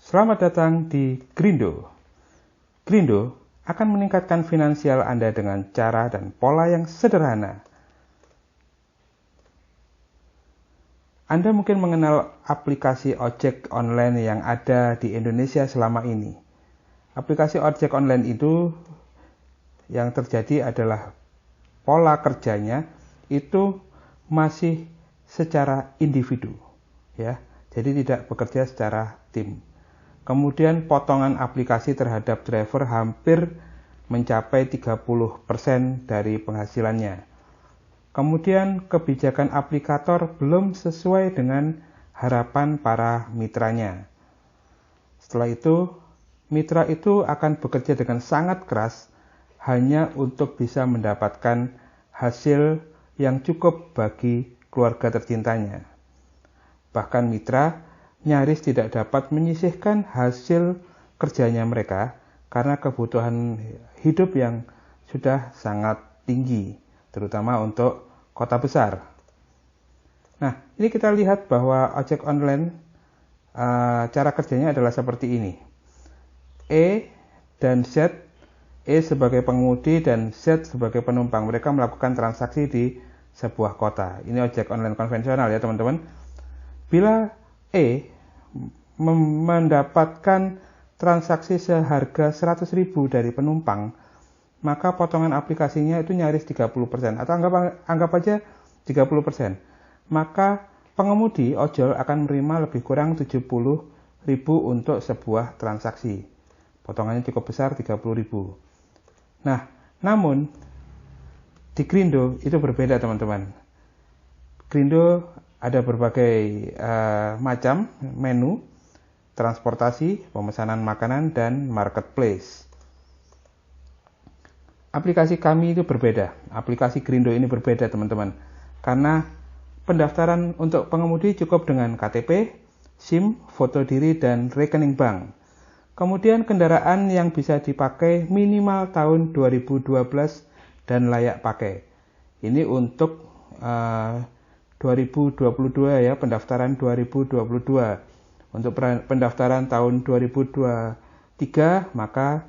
Selamat datang di Grindo. Grindo akan meningkatkan finansial Anda dengan cara dan pola yang sederhana. Anda mungkin mengenal aplikasi ojek online yang ada di Indonesia selama ini. Aplikasi ojek online itu yang terjadi adalah pola kerjanya itu masih secara individu, ya. Jadi tidak bekerja secara tim. Kemudian potongan aplikasi terhadap driver hampir mencapai 30% dari penghasilannya. Kemudian kebijakan aplikator belum sesuai dengan harapan para mitranya. Setelah itu, mitra itu akan bekerja dengan sangat keras hanya untuk bisa mendapatkan hasil yang cukup bagi keluarga tercintanya. Bahkan mitra nyaris tidak dapat menyisihkan hasil kerjanya mereka karena kebutuhan hidup yang sudah sangat tinggi, terutama untuk kota besar. Nah, ini kita lihat bahwa ojek online cara kerjanya adalah seperti ini. E dan Z, E sebagai pengemudi dan Z sebagai penumpang. Mereka melakukan transaksi di sebuah kota. Ini ojek online konvensional ya teman-teman. Bila E mendapatkan transaksi seharga 100.000 dari penumpang, maka potongan aplikasinya itu nyaris 30%, atau anggap aja 30%. Maka pengemudi ojol akan menerima lebih kurang 70.000 untuk sebuah transaksi. Potongannya cukup besar, 30.000. Nah, namun di Grindo itu berbeda teman-teman. Grindo ada berbagai macam menu, transportasi, pemesanan makanan, dan marketplace. Aplikasi kami itu berbeda. Aplikasi Grindo ini berbeda teman-teman. Karena pendaftaran untuk pengemudi cukup dengan KTP, SIM, foto diri, dan rekening bank. Kemudian kendaraan yang bisa dipakai minimal tahun 2012 dan layak pakai. Ini untuk 2022 ya, pendaftaran 2022. Untuk pendaftaran tahun 2023 maka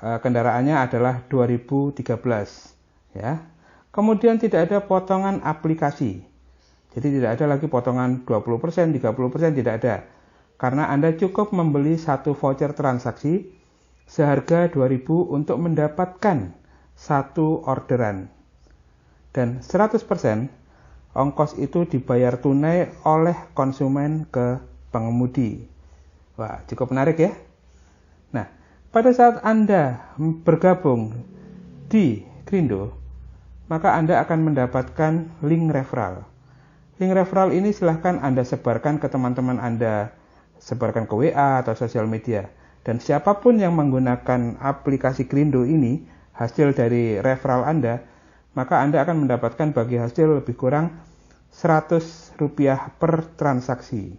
kendaraannya adalah 2013 ya. Kemudian tidak ada potongan aplikasi. Jadi tidak ada lagi potongan 20%, 30% tidak ada. Karena Anda cukup membeli satu voucher transaksi seharga 2.000 untuk mendapatkan satu orderan. Dan 100% ongkos itu dibayar tunai oleh konsumen ke pengemudi. Wah, cukup menarik ya. Nah, pada saat Anda bergabung di Grindo, maka Anda akan mendapatkan link referral. Link referral ini silahkan Anda sebarkan ke teman-teman Anda, sebarkan ke WA atau sosial media. Dan siapapun yang menggunakan aplikasi Grindo ini, hasil dari referral Anda, maka Anda akan mendapatkan bagi hasil lebih kurang Rp100 per transaksi.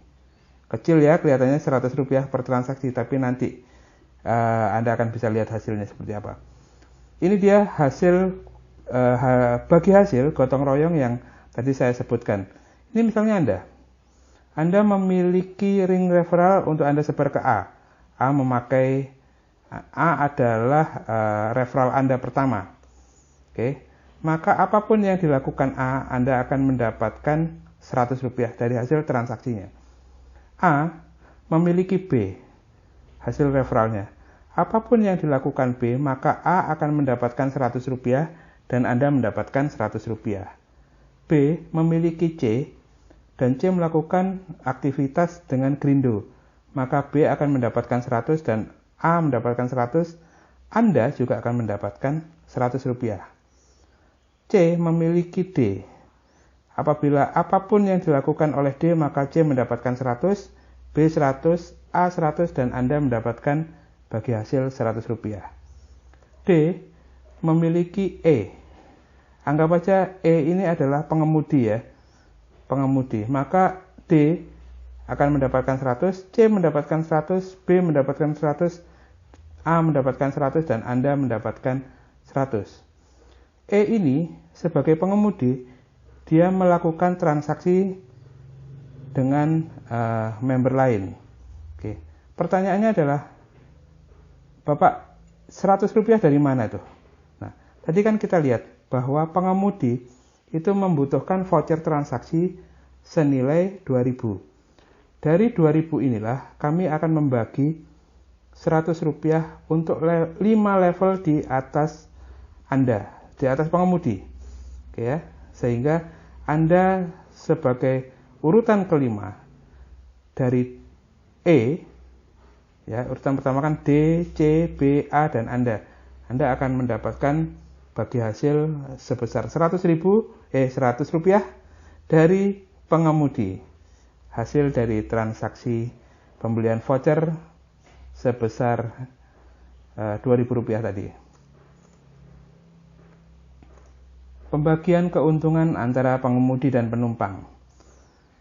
Kecil ya, kelihatannya Rp100 per transaksi, tapi nanti Anda akan bisa lihat hasilnya seperti apa. Ini dia hasil, bagi hasil gotong royong yang tadi saya sebutkan. Ini misalnya Anda memiliki ring referral untuk Anda sebar ke A. A adalah referral Anda pertama. Oke. Maka apapun yang dilakukan A, Anda akan mendapatkan Rp100 dari hasil transaksinya. A memiliki B, hasil referralnya. Apapun yang dilakukan B, maka A akan mendapatkan Rp100 dan Anda mendapatkan Rp100. B memiliki C, dan C melakukan aktivitas dengan Grindo, maka B akan mendapatkan 100 dan A mendapatkan 100, Anda juga akan mendapatkan Rp100. C memiliki D. Apabila apapun yang dilakukan oleh D, maka C mendapatkan 100, B 100, A 100, dan Anda mendapatkan bagi hasil Rp100. D memiliki E. Anggap saja E ini adalah pengemudi ya. Pengemudi. Maka D akan mendapatkan 100, C mendapatkan 100, B mendapatkan 100, A mendapatkan 100, dan Anda mendapatkan 100. E ini sebagai pengemudi, dia melakukan transaksi dengan member lain. Oke. pertanyaannya adalah, Bapak, 100 rupiah dari mana tuh? Nah, tadi kan kita lihat bahwa pengemudi itu membutuhkan voucher transaksi senilai 2.000. Dari 2.000 inilah kami akan membagi 100 rupiah untuk 5 level di atas Anda, di atas pengemudi. Oke ya, sehingga Anda sebagai urutan kelima dari E, ya, urutan pertama kan D, C, B, A, dan Anda akan mendapatkan bagi hasil sebesar 100 rupiah dari pengemudi. Hasil dari transaksi pembelian voucher sebesar 2.000 rupiah tadi. Pembagian keuntungan antara pengemudi dan penumpang.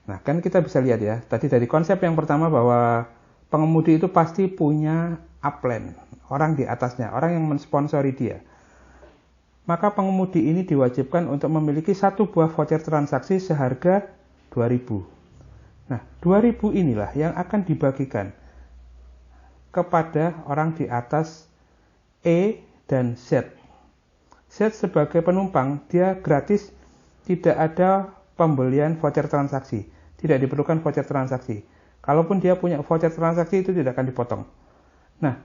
Nah, kan kita bisa lihat ya, tadi dari konsep yang pertama bahwa pengemudi itu pasti punya upline, orang di atasnya, orang yang mensponsori dia. Maka pengemudi ini diwajibkan untuk memiliki satu buah voucher transaksi seharga 2.000. Nah, 2.000 inilah yang akan dibagikan kepada orang di atas E dan Z. Z sebagai penumpang, dia gratis, tidak ada pembelian voucher transaksi, tidak diperlukan voucher transaksi. Kalaupun dia punya voucher transaksi, itu tidak akan dipotong. Nah,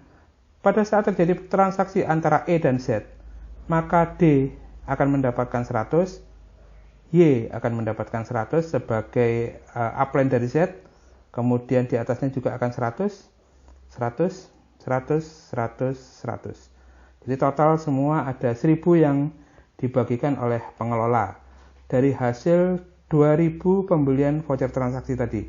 pada saat terjadi transaksi antara E dan Z, maka D akan mendapatkan 100, Y akan mendapatkan 100 sebagai upline dari Z, kemudian di atasnya juga akan 100, 100, 100, 100, 100. Jadi total semua ada 1.000 yang dibagikan oleh pengelola. Dari hasil 2.000 pembelian voucher transaksi tadi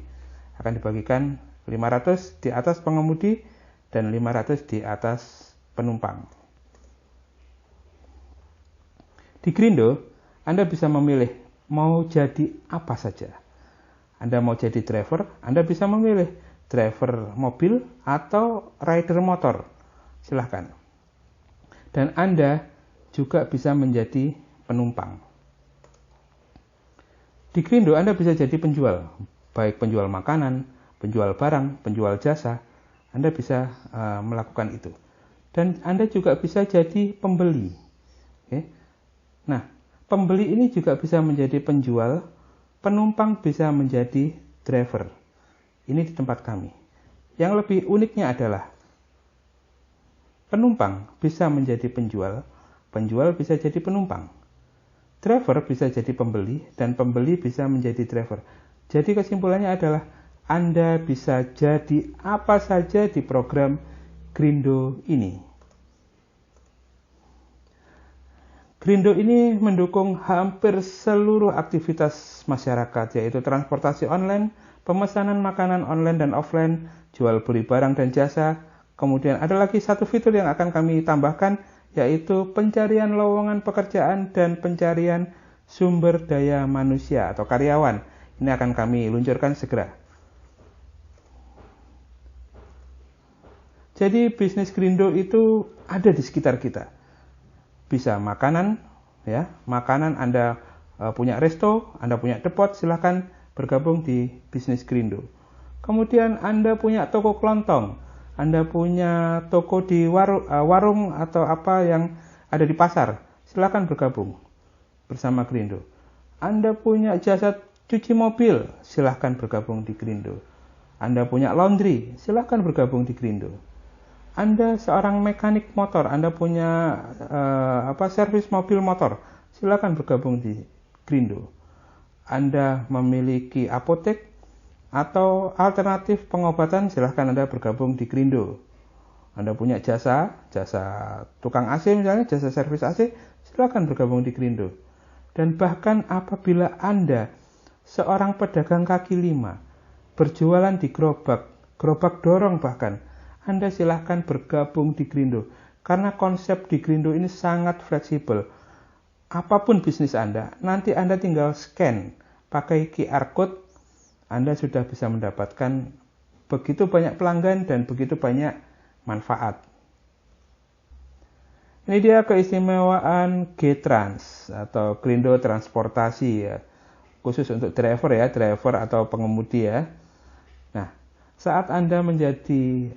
akan dibagikan 500 di atas pengemudi dan 500 di atas penumpang. Di Grindo, Anda bisa memilih mau jadi apa saja. Anda mau jadi driver, Anda bisa memilih driver mobil atau rider motor. Silahkan. Dan Anda juga bisa menjadi penumpang. Di Grindo Anda bisa jadi penjual, baik penjual makanan, penjual barang, penjual jasa, Anda bisa melakukan itu. Dan Anda juga bisa jadi pembeli. Oke. Nah, pembeli ini juga bisa menjadi penjual, penumpang bisa menjadi driver. Ini di tempat kami. Yang lebih uniknya adalah penumpang bisa menjadi penjual, penjual bisa jadi penumpang. Driver bisa jadi pembeli, dan pembeli bisa menjadi driver. Jadi kesimpulannya adalah Anda bisa jadi apa saja di program Grindo ini. Grindo ini mendukung hampir seluruh aktivitas masyarakat, yaitu transportasi online, pemesanan makanan online dan offline, jual beli barang dan jasa. Kemudian ada lagi satu fitur yang akan kami tambahkan, yaitu pencarian lowongan pekerjaan dan pencarian sumber daya manusia atau karyawan. Ini akan kami luncurkan segera. Jadi bisnis Grindo itu ada di sekitar kita. Bisa makanan, ya, makanan Anda punya resto, Anda punya depot, silahkan bergabung di bisnis Grindo. Kemudian Anda punya toko kelontong, Anda punya toko di warung atau apa yang ada di pasar, silakan bergabung bersama Grindo. Anda punya jasa cuci mobil, silakan bergabung di Grindo. Anda punya laundry, silakan bergabung di Grindo. Anda seorang mekanik motor, Anda punya servis mobil motor, silakan bergabung di Grindo. Anda memiliki apotek atau alternatif pengobatan, silahkan Anda bergabung di Grindo. Anda punya jasa tukang AC misalnya, jasa servis AC, silahkan bergabung di Grindo. Dan bahkan apabila Anda seorang pedagang kaki lima, berjualan di gerobak dorong bahkan, Anda silahkan bergabung di Grindo. Karena konsep di Grindo ini sangat fleksibel. Apapun bisnis Anda, nanti Anda tinggal scan pakai QR Code, Anda sudah bisa mendapatkan begitu banyak pelanggan dan begitu banyak manfaat. Ini dia keistimewaan G-Trans atau Grindo Transportasi ya. Khusus untuk driver atau pengemudi ya. Nah, Saat Anda menjadi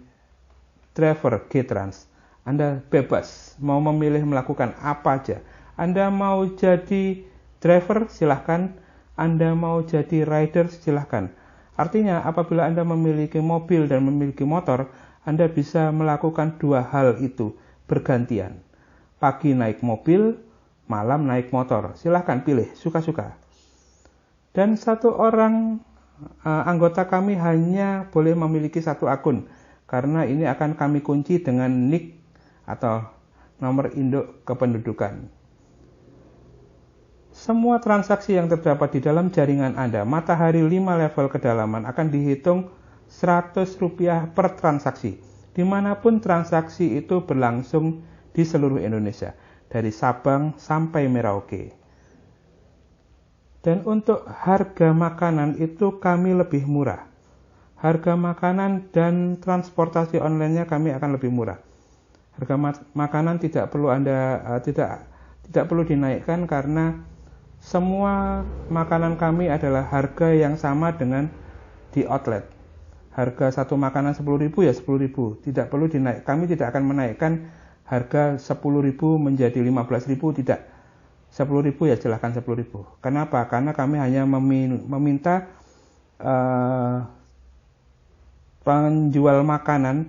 driver G-Trans, Anda bebas mau memilih melakukan apa aja. Anda mau jadi driver, silahkan. Anda mau jadi rider, silahkan. Artinya apabila Anda memiliki mobil dan memiliki motor, Anda bisa melakukan dua hal itu bergantian. Pagi naik mobil, malam naik motor. Silahkan pilih, suka-suka. Dan satu orang anggota kami hanya boleh memiliki satu akun, karena ini akan kami kunci dengan NIK atau nomor induk kependudukan. Semua transaksi yang terdapat di dalam jaringan Anda, matahari 5 level kedalaman, akan dihitung Rp100 per transaksi. Dimanapun transaksi itu berlangsung di seluruh Indonesia, dari Sabang sampai Merauke. Dan untuk harga makanan itu kami lebih murah. Harga makanan dan transportasi online-nya kami akan lebih murah. Harga makanan tidak perlu tidak perlu dinaikkan karena semua makanan kami adalah harga yang sama dengan di outlet. Harga satu makanan 10.000 ya 10.000, tidak perlu dinaik. Kami tidak akan menaikkan harga 10.000 menjadi 15.000, tidak. 10.000 ya silahkan 10.000. Kenapa? Karena kami hanya meminta penjual makanan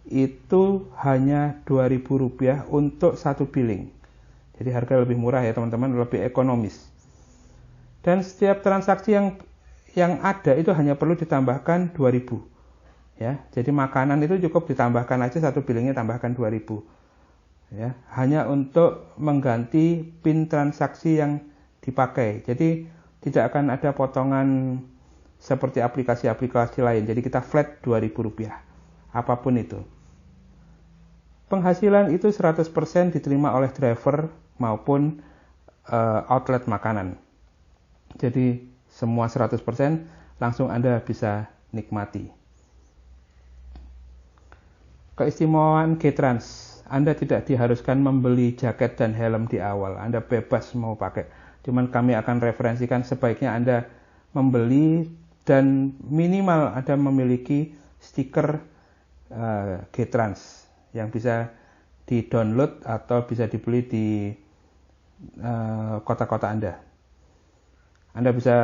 itu hanya Rp2.000 untuk satu billing. Jadi harga lebih murah ya teman-teman, lebih ekonomis. Dan setiap transaksi yang ada itu hanya perlu ditambahkan 2.000. Ya, jadi makanan itu cukup ditambahkan aja satu billingnya tambahkan 2.000. Ya, hanya untuk mengganti PIN transaksi yang dipakai. Jadi tidak akan ada potongan seperti aplikasi-aplikasi lain. Jadi kita flat Rp2.000, apapun itu. Penghasilan itu 100% diterima oleh driver maupun outlet makanan. Jadi semua 100% langsung Anda bisa nikmati. Keistimewaan G-Trans, Anda tidak diharuskan membeli jaket dan helm di awal. Anda bebas mau pakai. Cuman kami akan referensikan sebaiknya Anda membeli dan minimal Anda memiliki stiker G-Trans yang bisa di-download atau bisa dibeli di kota-kota Anda. Anda bisa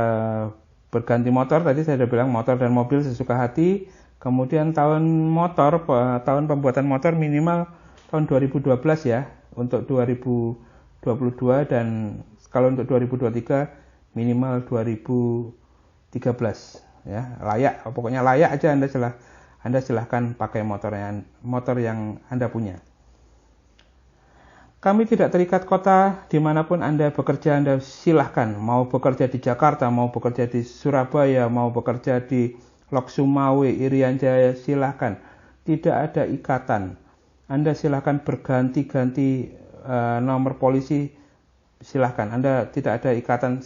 berganti motor, tadi saya sudah bilang motor dan mobil sesuka hati. Kemudian tahun pembuatan motor minimal tahun 2012 ya, untuk 2022, dan kalau untuk 2023 minimal 2013 ya. Layak, pokoknya layak aja. Anda silahkan pakai motor yang Anda punya. Kami tidak terikat kota, dimanapun Anda bekerja, Anda silahkan. Mau bekerja di Jakarta, mau bekerja di Surabaya, mau bekerja di Lok Sumawe, Irian Jaya, silahkan. Tidak ada ikatan. Anda silahkan berganti-ganti nomor polisi, silahkan. Anda tidak ada ikatan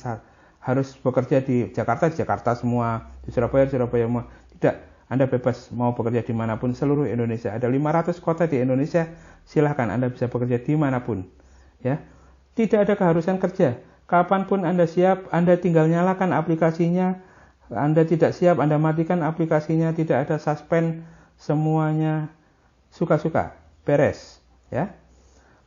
harus bekerja di Jakarta semua, di Surabaya semua. Tidak. Anda bebas mau bekerja dimanapun seluruh Indonesia. Ada 500 kota di Indonesia, silahkan Anda bisa bekerja dimanapun. Ya, tidak ada keharusan kerja. Kapanpun Anda siap, Anda tinggal nyalakan aplikasinya. Anda tidak siap, Anda matikan aplikasinya. Tidak ada suspend, semuanya suka-suka, beres. Ya.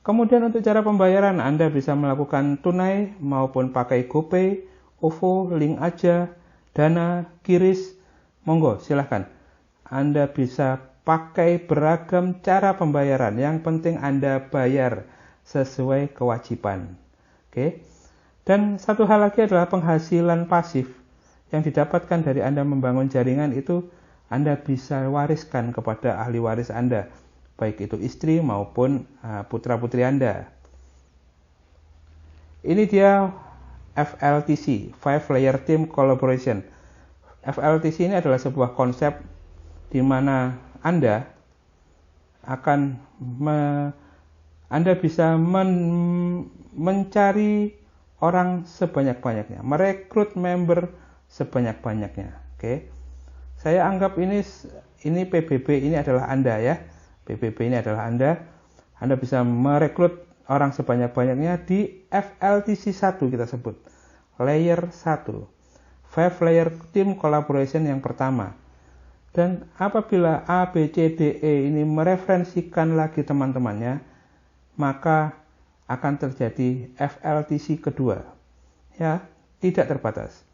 Kemudian untuk cara pembayaran, Anda bisa melakukan tunai maupun pakai GoPay, OVO, Link Aja, Dana, Kiris. Monggo, silahkan. Anda bisa pakai beragam cara pembayaran. Yang penting Anda bayar sesuai kewajiban. Oke. Dan satu hal lagi adalah penghasilan pasif yang didapatkan dari Anda membangun jaringan itu Anda bisa wariskan kepada ahli waris Anda, baik itu istri maupun putra-putri Anda. Ini dia FLTC, Five Layer Team Collaboration. FLTC ini adalah sebuah konsep di mana Anda bisa mencari orang sebanyak-banyaknya, merekrut member sebanyak-banyaknya. Oke. Saya anggap ini PBB ini adalah Anda ya. PBB ini adalah Anda. Anda bisa merekrut orang sebanyak-banyaknya di FLTC 1 kita sebut. Layer 1. Five Layer Team Collaboration yang pertama. Dan apabila A, B, C, D, E ini mereferensikan lagi teman-temannya, maka akan terjadi FLTC kedua. Ya, tidak terbatas.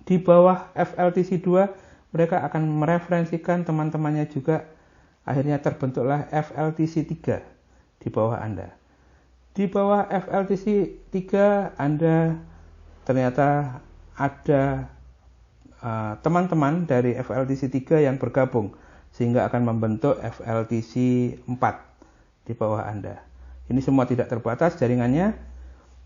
Di bawah FLTC 2, mereka akan mereferensikan teman-temannya juga. Akhirnya terbentuklah FLTC 3 di bawah Anda. Di bawah FLTC 3, Anda ternyata ada teman-teman dari FLTC 3 yang bergabung, sehingga akan membentuk FLTC 4 di bawah Anda. Ini semua tidak terbatas jaringannya.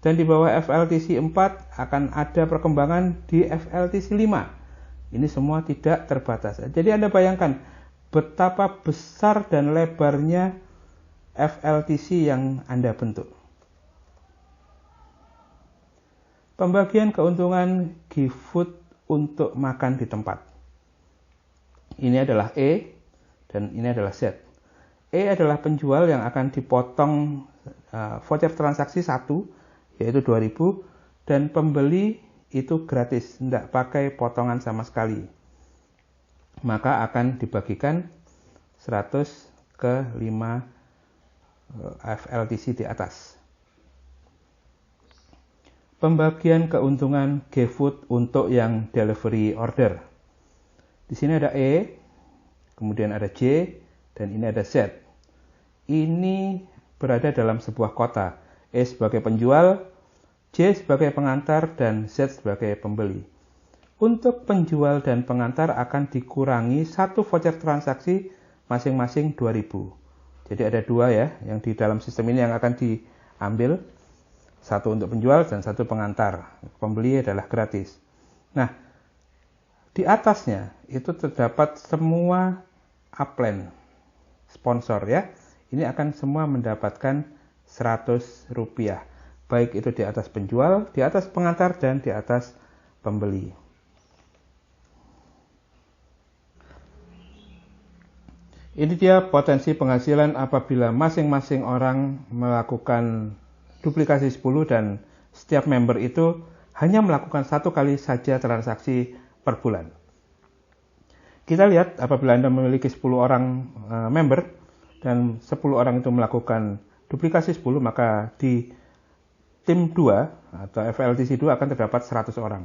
Dan di bawah FLTC 4 akan ada perkembangan di FLTC 5. Ini semua tidak terbatas. Jadi Anda bayangkan betapa besar dan lebarnya FLTC yang Anda bentuk. Pembagian keuntungan GoFood untuk makan di tempat. Ini adalah E dan ini adalah Z. E adalah penjual yang akan dipotong voucher transaksi 1, yaitu 2.000, dan pembeli itu gratis, tidak pakai potongan sama sekali. Maka akan dibagikan 100 ke 5 FLTC di atas. Pembagian keuntungan GoFood untuk yang delivery order. Di sini ada E, kemudian ada J, dan ini ada Z. Ini berada dalam sebuah kota. E sebagai penjual, J sebagai pengantar, dan Z sebagai pembeli. Untuk penjual dan pengantar akan dikurangi satu voucher transaksi masing-masing 2.000. Jadi ada dua ya, yang di dalam sistem ini yang akan diambil. Satu untuk penjual dan satu pengantar. Pembeli adalah gratis. Nah, di atasnya itu terdapat semua upline sponsor ya. Ini akan semua mendapatkan Rp100, baik itu di atas penjual, di atas pengantar, dan di atas pembeli. Ini dia potensi penghasilan apabila masing-masing orang melakukan duplikasi 10 dan setiap member itu hanya melakukan satu kali saja transaksi per bulan. Kita lihat apabila Anda memiliki 10 orang member dan 10 orang itu melakukan duplikasi 10, maka di tim 2 atau FLTC 2 akan terdapat 100 orang.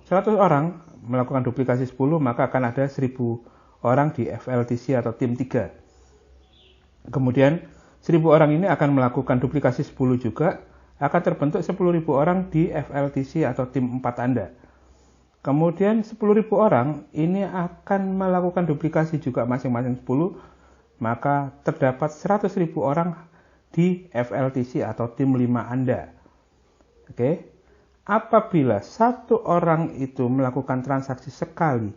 100 orang melakukan duplikasi 10, maka akan ada 1.000 orang di FLTC atau tim 3. Kemudian 1.000 orang ini akan melakukan duplikasi 10 juga, akan terbentuk 10.000 orang di FLTC atau tim 4 Anda. Kemudian 10.000 orang ini akan melakukan duplikasi juga masing-masing 10, maka terdapat 100.000 orang di FLTC atau tim 5 Anda. Oke. Apabila satu orang itu melakukan transaksi sekali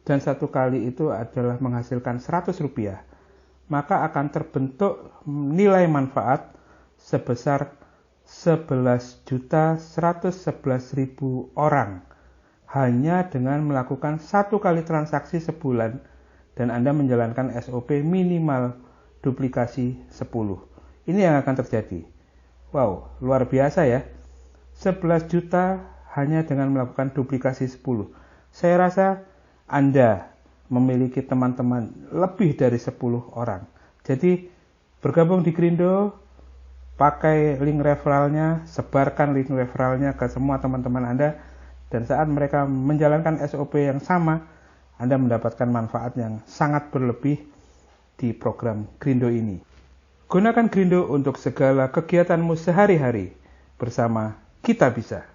dan satu kali itu adalah menghasilkan Rp100, maka akan terbentuk nilai manfaat sebesar 11.111.000 orang hanya dengan melakukan satu kali transaksi sebulan dan Anda menjalankan SOP minimal duplikasi 10. Ini yang akan terjadi. Wow, luar biasa ya. 11 juta hanya dengan melakukan duplikasi 10. Saya rasa Anda memiliki teman-teman lebih dari 10 orang. Jadi bergabung di Grindo, pakai link referralnya, sebarkan link referralnya ke semua teman-teman Anda, dan saat mereka menjalankan SOP yang sama, Anda mendapatkan manfaat yang sangat berlebih di program Grindo ini. Gunakan Grindo untuk segala kegiatanmu sehari-hari bersama Kita Bisa.